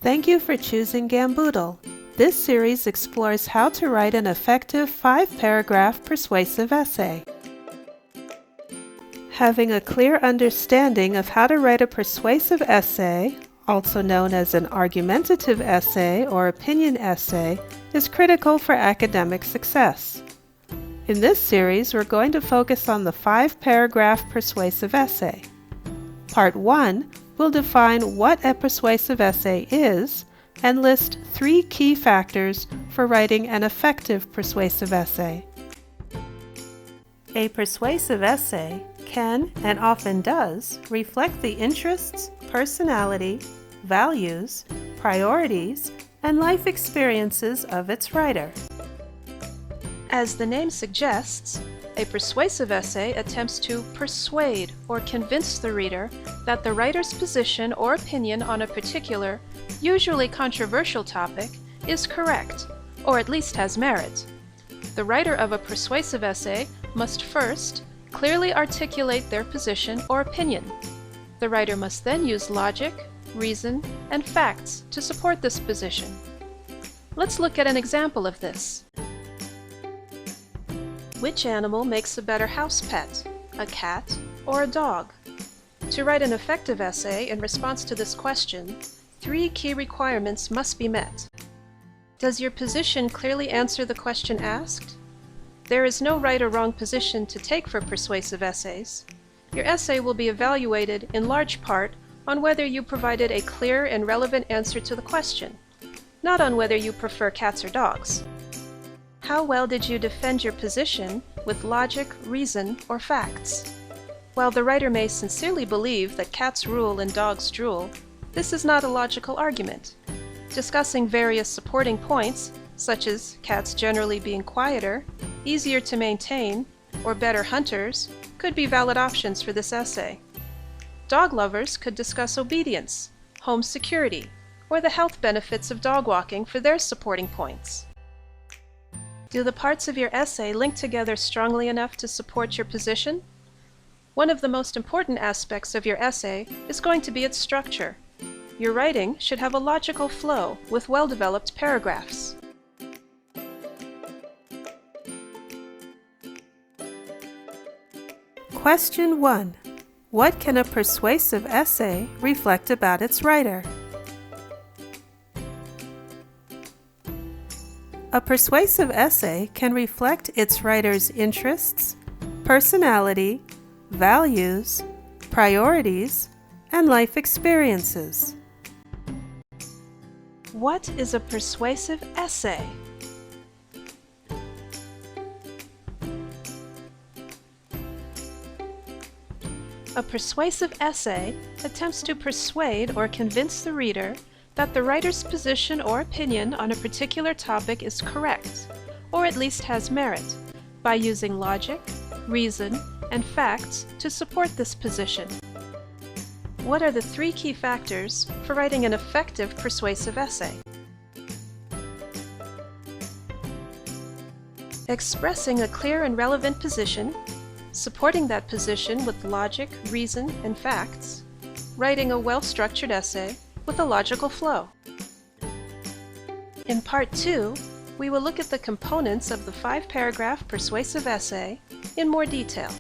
Thank you for choosing GamBoodLe. This series explores how to write an effective 5-paragraph persuasive essay. Having a clear understanding of how to write a persuasive essay, also known as an argumentative essay or opinion essay, is critical for academic success. In this series, we're going to focus on the 5-paragraph persuasive essay. Part 1 will define what a persuasive essay is and list 3 key factors for writing an effective persuasive essay. A persuasive essay can, and often does, reflect the interests, personality, values, priorities, and life experiences of its writer. As the name suggests, a persuasive essay attempts to persuade or convince the reader that the writer's position or opinion on a particular, usually controversial topic is correct, or at least has merit. The writer of a persuasive essay must first clearly articulate their position or opinion. The writer must then use logic, reason, and facts to support this position. Let's look at an example of this. Which animal makes a better house pet, a cat or a dog? To write an effective essay in response to this question, 3 key requirements must be met. Does your position clearly answer the question asked? There is no right or wrong position to take for persuasive essays. Your essay will be evaluated in large part on whether you provided a clear and relevant answer to the question, not on whether you prefer cats or dogs. How well did you defend your position with logic, reason, or facts? While the writer may sincerely believe that cats rule and dogs drool, this is not a logical argument. Discussing various supporting points, such as cats generally being quieter, easier to maintain, or better hunters, could be valid options for this essay. Dog lovers could discuss obedience, home security, or the health benefits of dog walking for their supporting points. Do the parts of your essay link together strongly enough to support your position? One of the most important aspects of your essay is going to be its structure. Your writing should have a logical flow with well-developed paragraphs. Question 1. What can a persuasive essay reflect about its writer? A persuasive essay can reflect its writer's interests, personality, values, priorities, and life experiences. What is a persuasive essay? A persuasive essay attempts to persuade or convince the reader that the writer's position or opinion on a particular topic is correct, or at least has merit, by using logic, reason, and facts to support this position. What are the 3 key factors for writing an effective persuasive essay? Expressing a clear and relevant position, supporting that position with logic, reason, and facts, writing a well-structured essay with a logical flow. In Part 2, we will look at the components of the 5-paragraph persuasive essay in more detail.